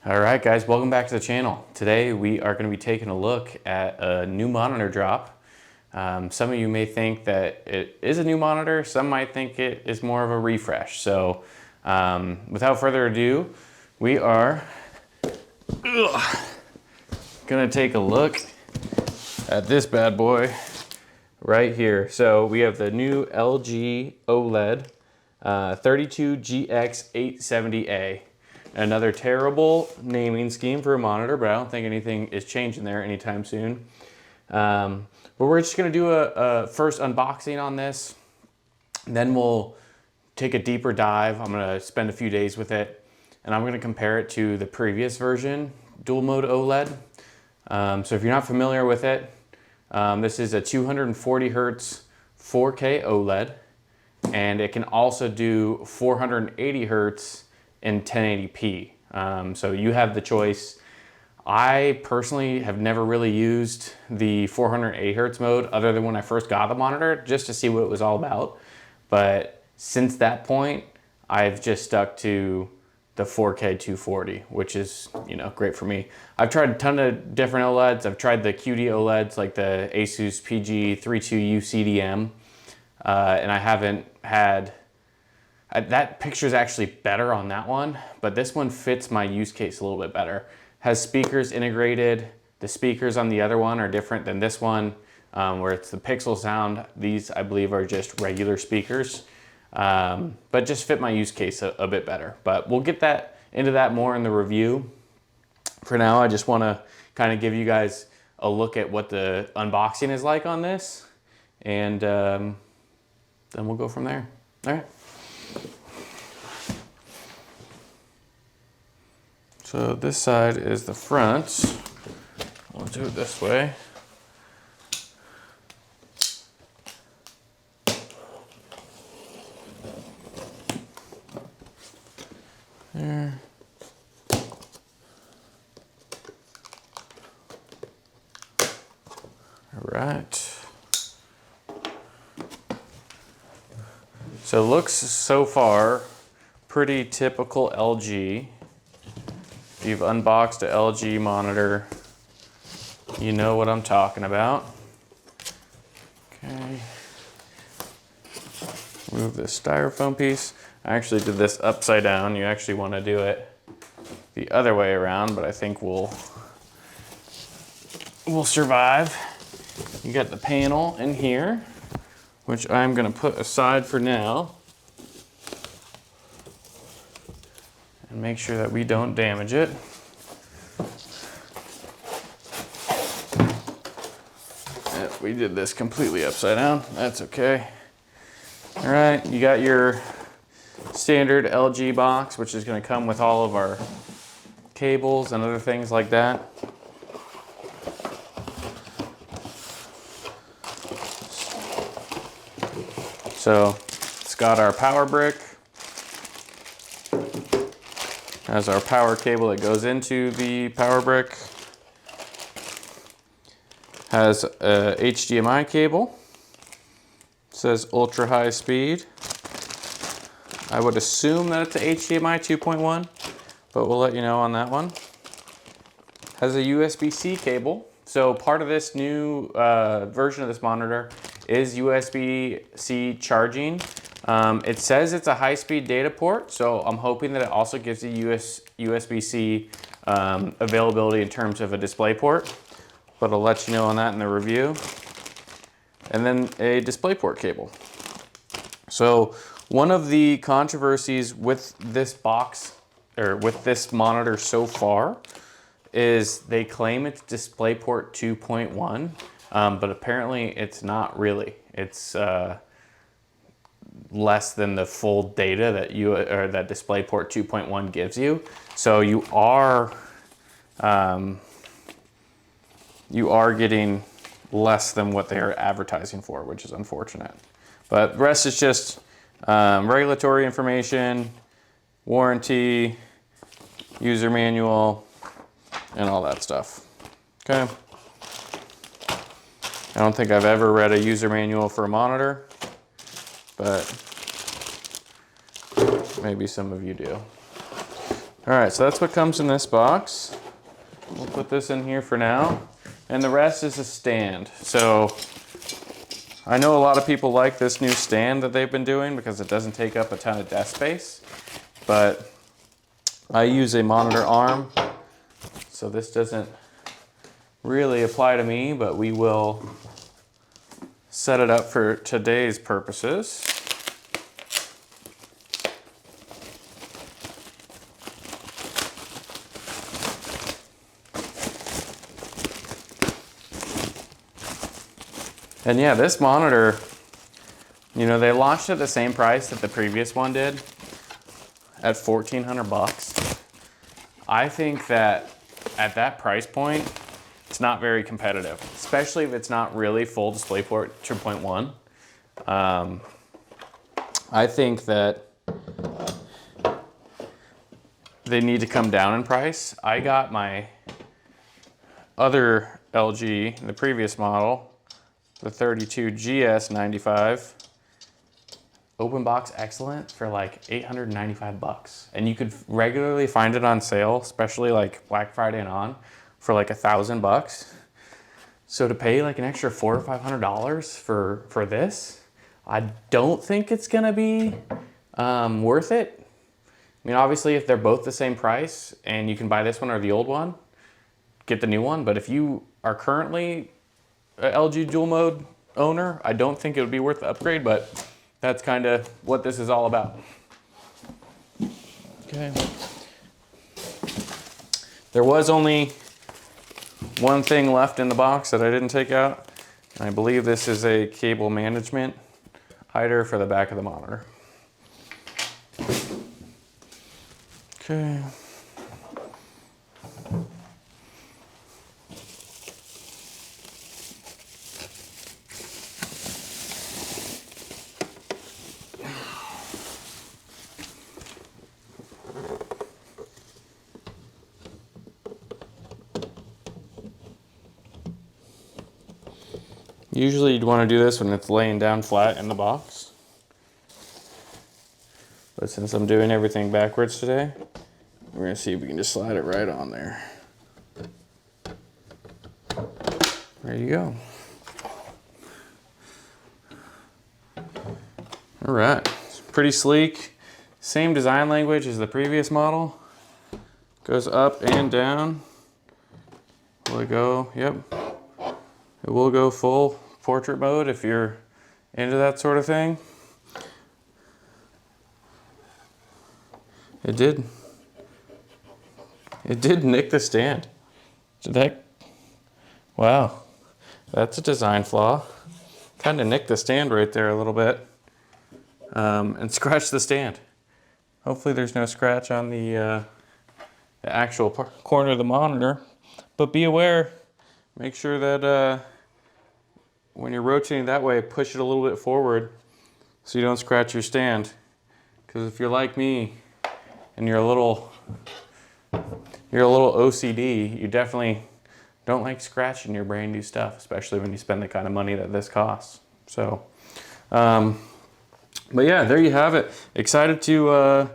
All right, guys, welcome back to the channel. Today we are going to be taking a look at a new monitor drop. Some of you may think that it is a new monitor, some might think it is more of a refresh. So without further ado, we are going to take a look at this bad boy right here. So we have the new LG OLED 32GX870A. Another terrible naming scheme for a monitor, but I don't think anything is changing there anytime soon. But we're just gonna do a first unboxing on this. Then we'll take a deeper dive. I'm gonna spend a few days with it, and I'm gonna compare it to the previous version, dual mode OLED. So if you're not familiar with it, this is a 240 Hertz 4K OLED, and it can also do 480 Hertz in 1080p. So you have the choice. I personally have never really used the 480 Hertz mode other than when I first got the monitor, just to see what it was all about. But since that point, I've just stuck to the 4K 240, which is, you know, great for me. I've tried a ton of different OLEDs. I've tried the QD OLEDs like the Asus PG32U CDM, and I haven't had. That picture is actually better on that one, but this one fits my use case a little bit better. Has speakers integrated. The speakers on the other one are different than this one, where it's the Pixel sound. These, I believe, are just regular speakers, but just fit my use case a bit better. But we'll get into that more in the review. For now, I just want to kind of give you guys a look at what the unboxing is like on this, and then we'll go from there. All right. So this side is the front. We'll do it this way. There. All right. So it looks so far pretty typical LG. If you've unboxed a LG monitor, you know what I'm talking about. Okay. Move this styrofoam piece. I actually did this upside down. You actually want to do it the other way around, but I think we'll survive. You got the panel in here, which I'm going to put aside for now and make sure that we don't damage it. We did this completely upside down. That's okay. All right, you got your standard LG box, which is going to come with all of our cables and other things like that. So it's got our power brick. Has our power cable that goes into the power brick. Has a HDMI cable. It says ultra high speed. I would assume that it's a HDMI 2.1, but we'll let you know on that one. Has a USB-C cable. So part of this new version of this monitor is USB-C charging. It says it's a high-speed data port, so I'm hoping that it also gives you USB-C availability in terms of a display port. But I'll let you know on that in the review. And then a DisplayPort cable. So one of the controversies with this box, or with this monitor so far, is they claim it's DisplayPort 2.1, but apparently it's not really. It's less than the full data that that DisplayPort 2.1 gives you. So you are getting less than what they are advertising for, which is unfortunate. But the rest is just regulatory information, warranty, user manual, and all that stuff. Okay. I don't think I've ever read a user manual for a monitor, but maybe some of you do. All right, so that's what comes in this box. We'll put this in here for now. And the rest is a stand. So I know a lot of people like this new stand that they've been doing because it doesn't take up a ton of desk space. But I use a monitor arm, so this doesn't really apply to me, but we will set it up for today's purposes. And yeah, this monitor, you know, they launched at the same price that the previous one did, at 1,400 bucks. I think that at that price point, it's not very competitive, especially if it's not really full DisplayPort 2.1. I think that they need to come down in price. I got my other LG, the previous model, the 32GX870A, open box excellent for like 895 bucks. And you could regularly find it on sale, especially like Black Friday and on, for like 1,000 bucks. So to pay like an extra $400 or $500 for this, I don't think it's gonna be worth it. I mean, obviously if they're both the same price and you can buy this one or the old one, get the new one. But if you are currently a LG dual mode owner, I don't think it would be worth the upgrade, but that's kind of what this is all about. Okay. There was only one thing left in the box that I didn't take out. I believe this is a cable management hider for the back of the monitor. Okay. Usually you'd want to do this when it's laying down flat in the box. But since I'm doing everything backwards today, we're going to see if we can just slide it right on there. There you go. All right, it's pretty sleek. Same design language as the previous model. Goes up and down. Will it go? Yep. It will go full portrait mode if you're into that sort of thing. It did. It did nick the stand. Did that? Wow. That's a design flaw. Kind of nicked the stand right there a little bit. And scratched the stand. Hopefully there's no scratch on the actual corner of the monitor. But be aware, make sure that when you're rotating that way, push it a little bit forward so you don't scratch your stand. Because if you're like me and you're a little OCD, you definitely don't like scratching your brand new stuff, especially when you spend the kind of money that this costs. So, but yeah, there you have it. Excited to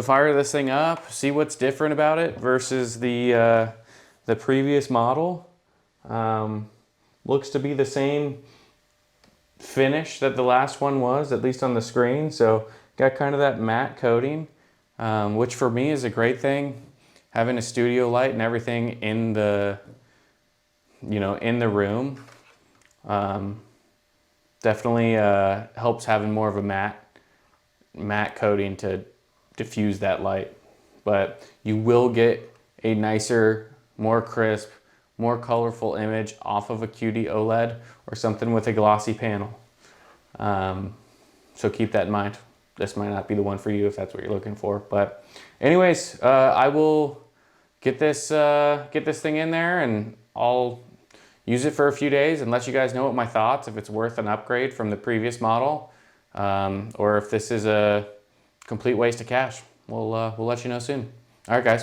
fire this thing up, see what's different about it versus the previous model. Looks to be the same finish that the last one was, at least on the screen. So got kind of that matte coating, which for me is a great thing. Having a studio light and everything in the, in the room, definitely helps having more of a matte coating to diffuse that light. But you will get a nicer, more crisp, more colorful image off of a QD OLED or something with a glossy panel. So keep that in mind. This might not be the one for you if that's what you're looking for. But anyways, I will get this thing in there and I'll use it for a few days and let you guys know what my thoughts, if it's worth an upgrade from the previous model, or if this is a complete waste of cash. We'll let you know soon. All right, guys.